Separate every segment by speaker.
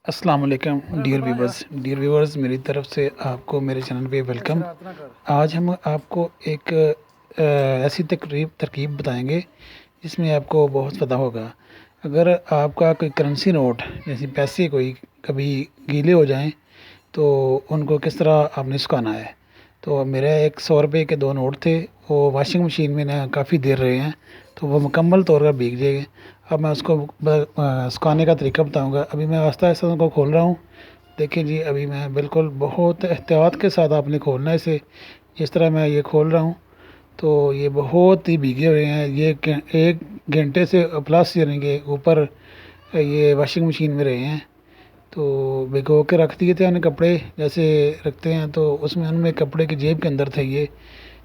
Speaker 1: السلام علیکم dear viewers میری طرف سے آپ کو میرے چینل پہ ویلکم۔ آج ہم آپ کو ایک ایسی ترکیب بتائیں گے جس میں آپ کو بہت فائدہ ہوگا۔ اگر آپ کا کوئی کرنسی نوٹ جیسے پیسے کوئی کبھی گیلے ہو جائیں تو ان کو کس طرح آپ نے سکھانا ہے۔ تو میرے ایک 100 روپے کے 2 نوٹ تھے، وہ واشنگ مشین میں نا کافی دیر رہے ہیں تو وہ مکمل طور پر بھیگ جائے گے۔ اب میں اس کو سکھانے کا طریقہ بتاؤں گا۔ ابھی میں آہستہ آہستہ ان کو کھول رہا ہوں۔ دیکھیں جی، ابھی میں بالکل بہت احتیاط کے ساتھ آپ نے کھولنا ہے اسے۔ جس طرح میں یہ کھول رہا ہوں تو یہ بہت ہی بھیگے ہوئے ہیں، یہ 1 گھنٹے سے پلس یعنی کہ اوپر یہ واشنگ مشین میں رہے ہیں۔ تو بھگو کے رکھ دیے تھے، انہیں کپڑے جیسے رکھتے ہیں تو اس میں ان میں کپڑے کی جیب کے اندر تھے یہ۔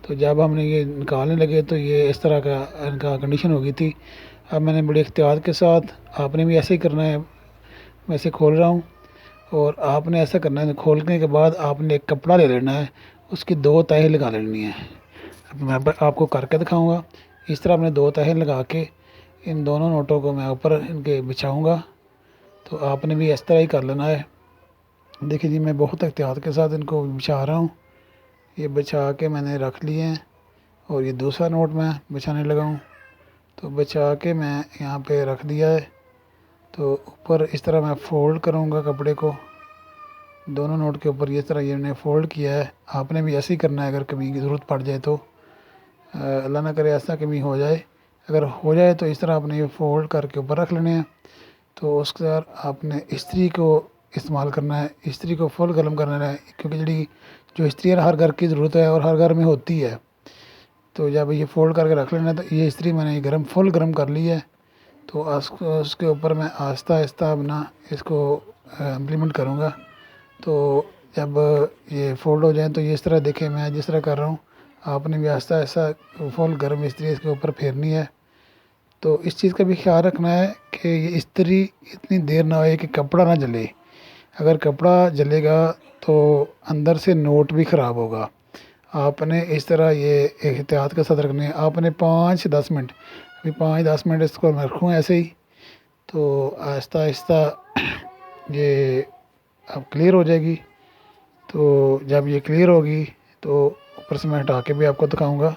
Speaker 1: تو جب ہم نے یہ نکالنے لگے تو یہ اس طرح کا ان کا کنڈیشن ہو گئی تھی۔ اب میں نے بڑی احتیاط کے ساتھ، آپ نے بھی ایسے ہی کرنا ہے، ویسے کھول رہا ہوں اور آپ نے ایسا کرنا ہے۔ کھولنے کے بعد آپ نے ایک کپڑا لے لینا ہے، اس کی 2 تہیں لگا لینی ہیں۔ اب میں آپ کو کر کے دکھاؤں گا۔ اس طرح میں 2 تہیں لگا کے ان دونوں نوٹوں کو میں اوپر ان کے بچھاؤں گا۔ تو آپ نے بھی اس طرح ہی کر لینا ہے۔ دیکھیں جی، میں بہت احتیاط کے ساتھ ان کو بچھا رہا ہوں۔ یہ بچھا کے میں نے رکھ لیے ہیں اور یہ دوسرا نوٹ میں بچھانے لگا ہوں۔ تو بچا کے میں یہاں پہ رکھ دیا ہے۔ تو اوپر اس طرح میں فولڈ کروں گا کپڑے کو، دونوں نوٹ کے اوپر اس طرح یہ نے فولڈ کیا ہے۔ آپ نے بھی ایسے ہی کرنا ہے اگر کبھی ضرورت پڑ جائے تو۔ اللہ نہ کرے ایسا کبھی ہو جائے، اگر ہو جائے تو اس طرح آپ نے یہ فولڈ کر کے اوپر رکھ لینے ہیں۔ تو اس کے بعد آپ نے استری کو استعمال کرنا ہے، استری کو فل گرم کرنا ہے، کیونکہ جو استری ہر گھر کی ضرورت ہے اور ہر گھر میں ہوتی ہے۔ تو جب یہ فولڈ کر کے رکھ لینا ہے تو یہ استری میں نے فل گرم کر لی ہے۔ تو اس کے اوپر میں آہستہ آہستہ اپنا اس کو امپلیمنٹ کروں گا۔ تو جب یہ فولڈ ہو جائیں تو یہ اس طرح دیکھیں، میں جس طرح کر رہا ہوں آپ نے بھی آہستہ آہستہ فل گرم استری اس کے اوپر پھیرنی ہے۔ تو اس چیز کا بھی خیال رکھنا ہے کہ یہ استری اتنی دیر نہ ہوئے کہ کپڑا نہ جلے۔ اگر کپڑا جلے گا تو اندر سے نوٹ بھی خراب ہوگا۔ آپ نے اس طرح یہ احتیاط کے ساتھ رکھنے ہیں۔ آپ نے 5-10 منٹ، ابھی 5-10 منٹ اس کو میں رکھوں ایسے ہی۔ تو آہستہ آہستہ یہ اب کلیئر ہو جائے گی۔ تو جب یہ کلیئر ہوگی تو اوپر سے میں ہٹا کے بھی آپ کو دکھاؤں گا۔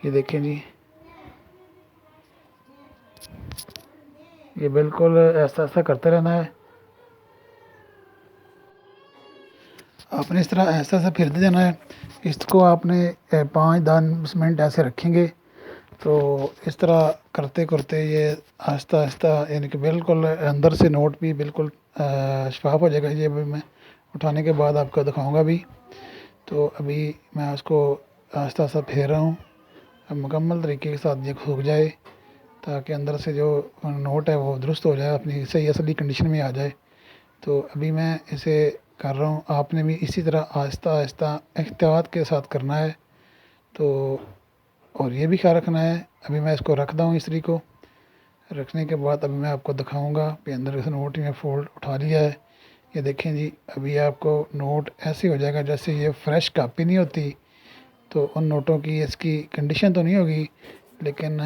Speaker 1: یہ دیکھیں جی، یہ بالکل ایسا ایسا کرتے رہنا ہے۔ آپ نے اس طرح ایسا ایسا پھرتے جانا ہے۔ اس کو آپ نے 5-10 منٹ ایسے رکھیں گے تو اس طرح کرتے کرتے یہ آہستہ آہستہ یعنی کہ بالکل اندر سے نوٹ بھی بالکل شفاف ہو جائے گا۔ یہ ابھی میں اٹھانے کے بعد آپ کو دکھاؤں گا بھی۔ تو ابھی میں اس کو آہستہ آہستہ پھیر رہا ہوں، اب مکمل طریقے کے ساتھ یہ سوکھ جائے تاکہ اندر سے جو نوٹ ہے وہ درست ہو جائے، اپنی صحیح اصلی کنڈیشن میں آ جائے۔ تو ابھی میں اسے کر رہا ہوں، آپ نے بھی اسی طرح آہستہ آہستہ احتیاط کے ساتھ کرنا ہے۔ تو اور یہ بھی خیال رکھنا ہے، ابھی میں اس کو رکھتا ہوں استری کو۔ رکھنے کے بعد ابھی میں آپ کو دکھاؤں گا کہ اندر سے نوٹ میں فولڈ اٹھا لیا ہے۔ یہ دیکھیں جی، ابھی آپ کو نوٹ ایسے ہو جائے گا جیسے یہ فریش کاپی نہیں ہوتی۔ تو ان نوٹوں کی اس کی کنڈیشن تو نہیں ہوگی، لیکن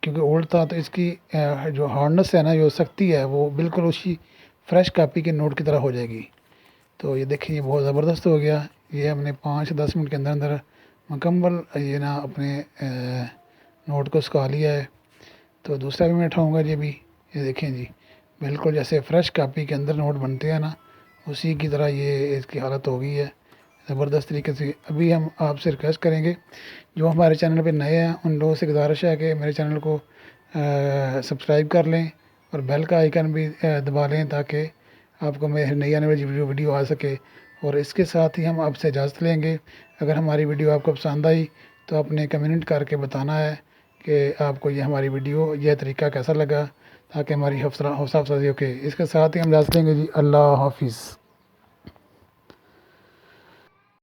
Speaker 1: کیونکہ اولڈ تھا تو اس کی جو ہارڈنس ہے نا، جو سختی ہے، وہ بالکل اسی فریش کاپی کے نوٹ کی طرح ہو جائے گی۔ تو یہ دیکھیں، یہ بہت زبردست ہو گیا۔ یہ ہم نے 5-10 منٹ کے اندر اندر مکمل یہ نا اپنے نوٹ کو سکھا لیا ہے۔ تو دوسرا بھی میں اٹھاؤں گا جی ابھی۔ یہ دیکھیں جی، بالکل جیسے فریش کاپی کے اندر نوٹ بنتے ہیں نا، اسی کی طرح یہ اس کی حالت ہو گئی ہے زبردست طریقے سے۔ ابھی ہم آپ سے ریکویسٹ کریں گے، جو ہمارے چینل پہ نئے ہیں ان لوگوں سے گزارش ہے کہ میرے چینل کو سبسکرائب کر لیں اور بیل کا آئیکن بھی دبا لیں تاکہ آپ کو میری نئی آنے والی ویڈیو آ سکے۔ اور اس کے ساتھ ہی ہم آپ سے اجازت لیں گے۔ اگر ہماری ویڈیو آپ کو پسند آئی تو آپ نے کمنٹ کر کے بتانا ہے کہ آپ کو یہ ہماری ویڈیو، یہ طریقہ کیسا لگا، تاکہ ہماری حوصلہ افزائی ہو کے۔ اس کے ساتھ ہی ہم اجازت لیں گے جی، اللہ حافظ۔